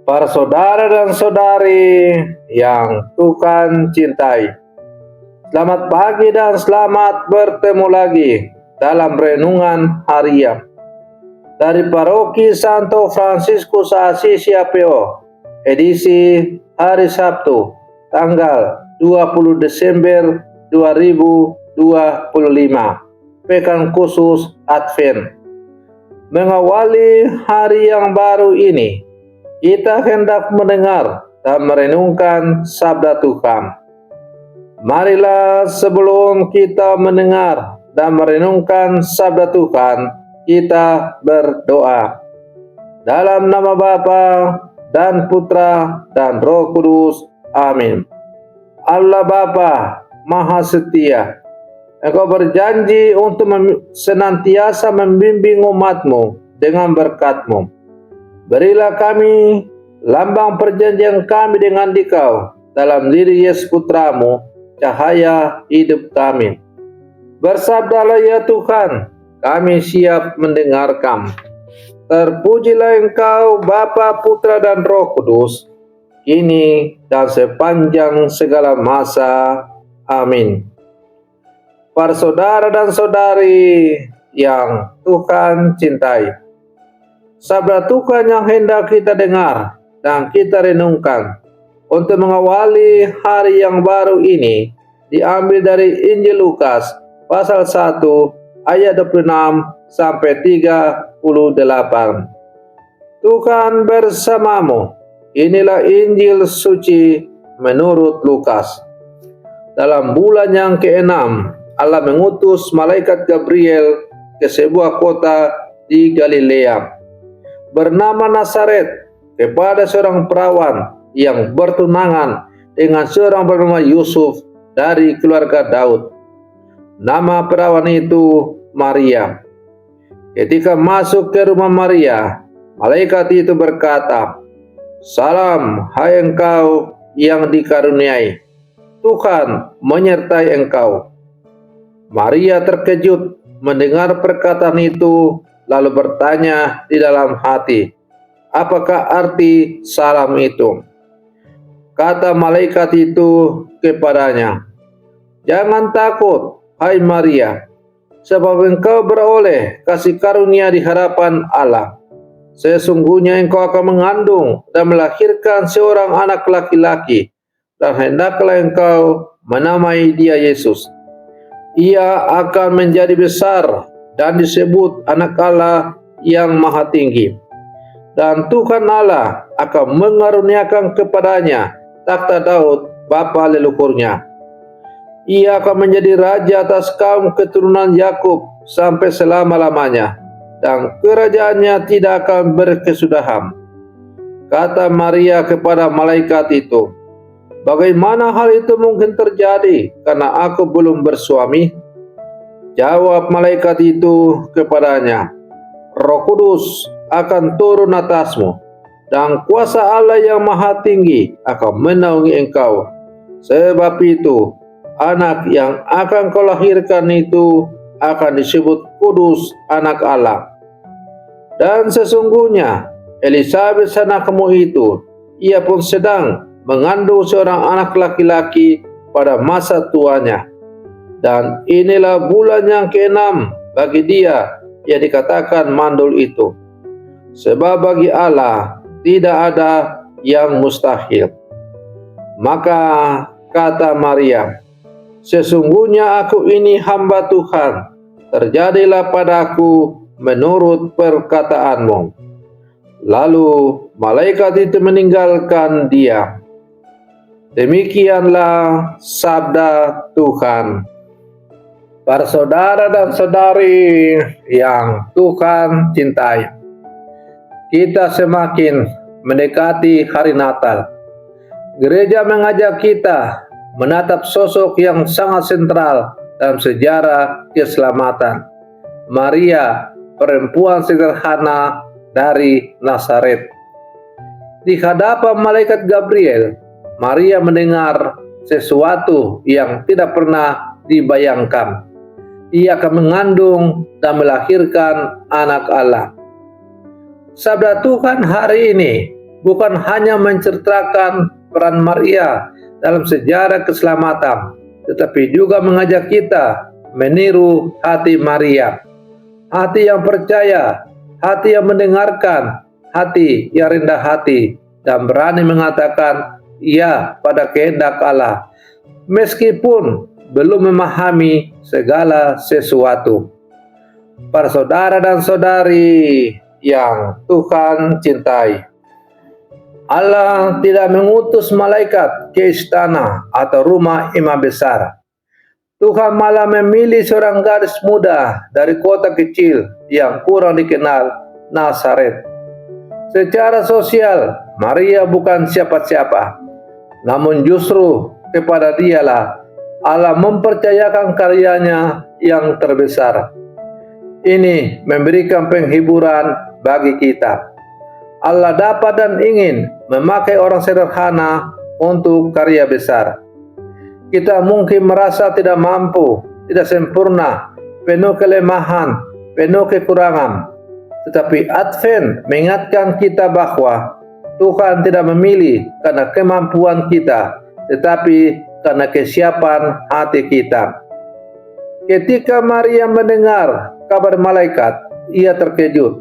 Para saudara dan saudari yang Tuhan cintai, selamat pagi dan selamat bertemu lagi dalam renungan harian dari Paroki Santo Fransiskus Assisi APO, edisi hari Sabtu, tanggal 20 Desember 2025, Pekan Khusus Advent. Mengawali hari yang baru ini, kita hendak mendengar dan merenungkan sabda Tuhan. Marilah sebelum kita mendengar dan merenungkan sabda Tuhan, kita berdoa. Dalam nama Bapa dan Putra dan Roh Kudus. Amin. Allah Bapa Maha Setia, Engkau berjanji untuk senantiasa membimbing umat-Mu dengan berkat-Mu. Berilah kami lambang perjanjian kami dengan Dikau dalam diri Yesus Putra-Mu, cahaya hidup kami. Bersabdalah ya Tuhan, kami siap mendengarkan. Terpujilah Engkau Bapa, Putra dan Roh Kudus, kini dan sepanjang segala masa. Amin. Para saudara dan saudari yang Tuhan cintai, sabda Tuhan yang hendak kita dengar dan kita renungkan untuk mengawali hari yang baru ini diambil dari Injil Lukas pasal 1 ayat 26 sampai 38. Tuhan bersamamu. Inilah Injil suci menurut Lukas. Dalam bulan yang ke-6, Allah mengutus malaikat Gabriel ke sebuah kota di Galilea bernama Nazaret kepada seorang perawan yang bertunangan dengan seorang bernama Yusuf dari keluarga Daud. Nama perawan itu Maria. Ketika masuk ke rumah Maria, malaikat itu berkata, "Salam, hai engkau yang dikaruniai, Tuhan menyertai engkau." Maria terkejut mendengar perkataan itu, lalu bertanya di dalam hati, "Apakah arti salam itu?" Kata malaikat itu kepadanya, "Jangan takut, hai Maria, sebab engkau beroleh kasih karunia di hadapan Allah. Sesungguhnya engkau akan mengandung dan melahirkan seorang anak laki-laki, dan hendaklah engkau menamai dia Yesus. Ia akan menjadi besar dan disebut Anak Allah yang Maha Tinggi. Dan Tuhan Allah akan mengaruniakan kepadanya takhta Daud bapa leluhurnya. Ia akan menjadi raja atas kaum keturunan Yakub sampai selama-lamanya, dan kerajaannya tidak akan berkesudahan." Kata Maria kepada malaikat itu, "Bagaimana hal itu mungkin terjadi, karena aku belum bersuami?" Jawab malaikat itu kepadanya, "Roh Kudus akan turun atasmu, dan kuasa Allah yang Maha Tinggi akan menaungi engkau. Sebab itu, anak yang akan kau lahirkan itu akan disebut Kudus, Anak Allah. Dan sesungguhnya Elisabet anakmu itu, ia pun sedang mengandung seorang anak laki-laki pada masa tuanya. Dan inilah bulan yang ke-6 bagi dia yang dikatakan mandul itu. Sebab bagi Allah tidak ada yang mustahil." Maka kata Maria, "Sesungguhnya aku ini hamba Tuhan, terjadilah padaku menurut perkataanmu." Lalu malaikat itu meninggalkan dia. Demikianlah sabda Tuhan. Para saudara dan saudari yang Tuhan cintai, kita semakin mendekati hari Natal. Gereja mengajak kita menatap sosok yang sangat sentral dalam sejarah keselamatan, Maria, perempuan sederhana dari Nazaret. Di hadapan malaikat Gabriel, Maria mendengar sesuatu yang tidak pernah dibayangkan. Ia akan mengandung dan melahirkan anak Allah. Sabda Tuhan hari ini bukan hanya menceritakan peran Maria dalam sejarah keselamatan, tetapi juga mengajak kita meniru hati Maria. Hati yang percaya, hati yang mendengarkan, hati yang rendah hati, dan berani mengatakan ya pada kehendak Allah, meskipun belum memahami segala sesuatu. Para saudara dan saudari yang Tuhan cintai, Allah tidak mengutus malaikat ke istana atau rumah imam besar. Tuhan malah memilih seorang gadis muda dari kota kecil yang kurang dikenal, Nazaret. Secara sosial, Maria bukan siapa-siapa, namun justru kepada dialah Allah mempercayakan karyanya yang terbesar. Ini memberikan penghiburan bagi kita. Allah dapat dan ingin memakai orang sederhana untuk karya besar. Kita mungkin merasa tidak mampu, tidak sempurna, penuh kelemahan, penuh kekurangan. Tetapi Advent mengingatkan kita bahwa Tuhan tidak memilih karena kemampuan kita, tetapi karena kesiapan hati kita. Ketika Maria mendengar kabar malaikat, ia terkejut.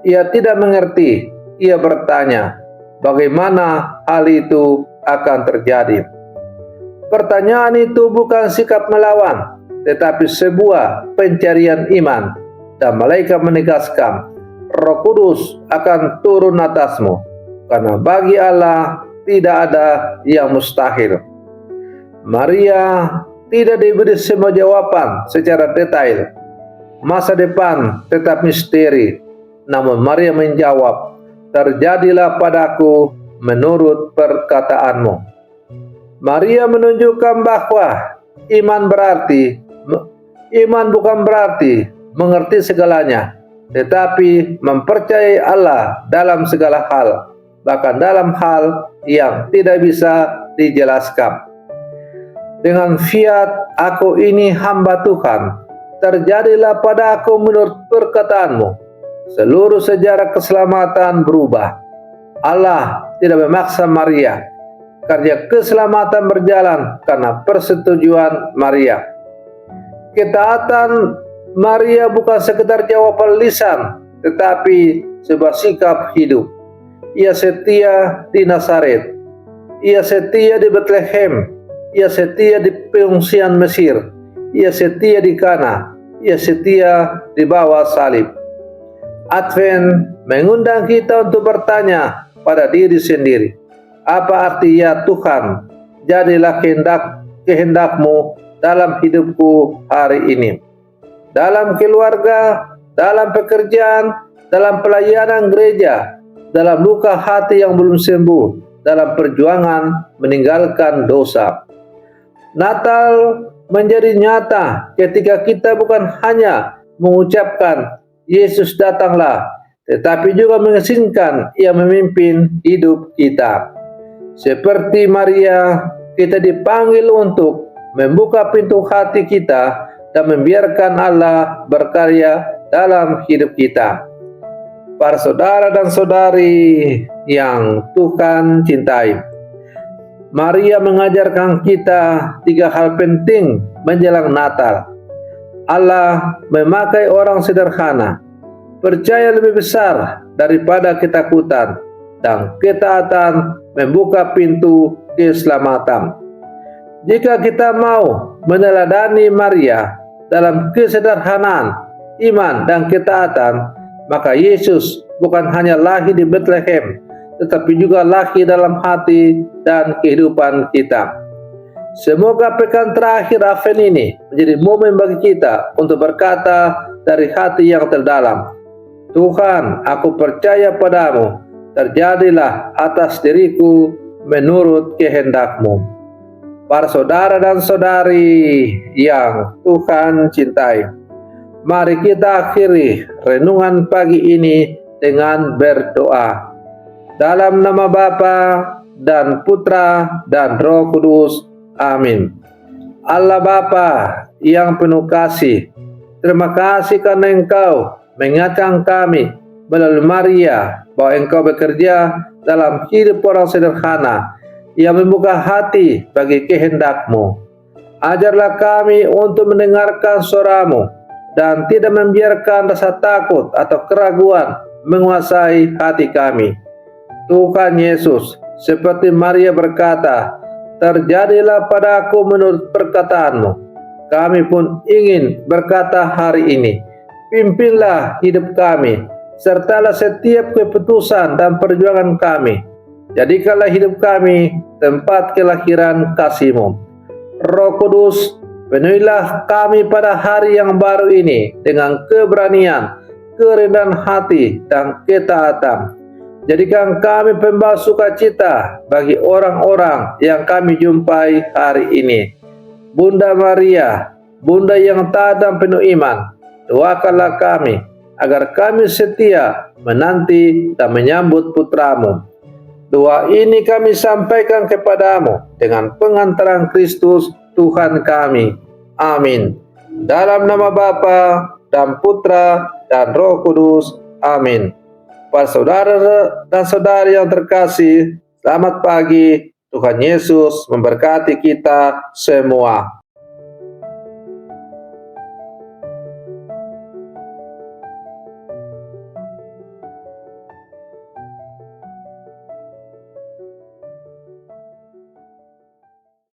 Ia tidak mengerti. Ia bertanya, bagaimana hal itu akan terjadi? Pertanyaan itu bukan sikap melawan, tetapi sebuah pencarian iman. Dan malaikat menegaskan, Roh Kudus akan turun atasmu, karena bagi Allah tidak ada yang mustahil. Maria tidak diberi semua jawaban secara detail. Masa depan tetap misteri. Namun Maria menjawab, terjadilah padaku menurut perkataanmu. Maria menunjukkan bahwa iman bukan berarti mengerti segalanya, tetapi mempercayai Allah dalam segala hal, bahkan dalam hal yang tidak bisa dijelaskan. Dengan fiat, aku ini hamba Tuhan, terjadilah pada aku menurut perkataanmu. Seluruh sejarah keselamatan berubah. Allah tidak memaksa Maria. Karya keselamatan berjalan karena persetujuan Maria. Ketaatan Maria bukan sekedar jawaban lisan, tetapi sebuah sikap hidup. Ia setia di Nazaret. Ia setia di Bethlehem. Ia setia di pengungsian Mesir. Ia setia di Kana. Ia setia di bawah salib. Advent mengundang kita untuk bertanya pada diri sendiri, apa arti ya Tuhan, jadilah kehendakmu dalam hidupku hari ini. Dalam keluarga, dalam pekerjaan, dalam pelayanan gereja, dalam luka hati yang belum sembuh, dalam perjuangan meninggalkan dosa. Natal menjadi nyata ketika kita bukan hanya mengucapkan Yesus datanglah, tetapi juga mengizinkan Ia memimpin hidup kita. Seperti Maria, kita dipanggil untuk membuka pintu hati kita dan membiarkan Allah berkarya dalam hidup kita. Para saudara dan saudari yang Tuhan cintai, Maria mengajarkan kita 3 hal penting menjelang Natal. Allah memakai orang sederhana, percaya lebih besar daripada ketakutan, dan ketaatan membuka pintu keselamatan. Jika kita mau meneladani Maria dalam kesederhanaan, iman, dan ketaatan, maka Yesus bukan hanya lahir di Bethlehem, tetapi juga lahir dalam hati dan kehidupan kita. Semoga pekan terakhir Advent ini menjadi momen bagi kita untuk berkata dari hati yang terdalam, Tuhan, aku percaya padamu, terjadilah atas diriku menurut kehendak-Mu. Para saudara dan saudari yang Tuhan cintai, mari kita akhiri renungan pagi ini dengan berdoa. Dalam nama Bapa dan Putra dan Roh Kudus. Amin. Allah Bapa yang penuh kasih, terima kasih karena Engkau mengingatkan kami melalui Maria bahwa Engkau bekerja dalam hidup orang sederhana yang membuka hati bagi kehendak-Mu. Ajarlah kami untuk mendengarkan suara-Mu dan tidak membiarkan rasa takut atau keraguan menguasai hati kami. Tuhan Yesus, seperti Maria berkata, "Terjadilah padaku menurut perkataan-Mu." Kami pun ingin berkata hari ini, "Pimpinlah hidup kami, sertalah setiap keputusan dan perjuangan kami. Jadikanlah hidup kami tempat kelahiran kasih-Mu." Roh Kudus, penuhilah kami pada hari yang baru ini dengan keberanian, kerendahan hati, dan ketaatan. Jadikan kami pembawa sukacita bagi orang-orang yang kami jumpai hari ini. Bunda Maria, Bunda yang taat dan penuh iman, doakanlah kami agar kami setia menanti dan menyambut putra-Mu. Doa ini kami sampaikan kepadamu dengan pengantaran Kristus Tuhan kami. Amin. Dalam nama Bapa dan Putra dan Roh Kudus. Amin. Para saudara dan saudari yang terkasih, selamat pagi. Tuhan Yesus memberkati kita semua.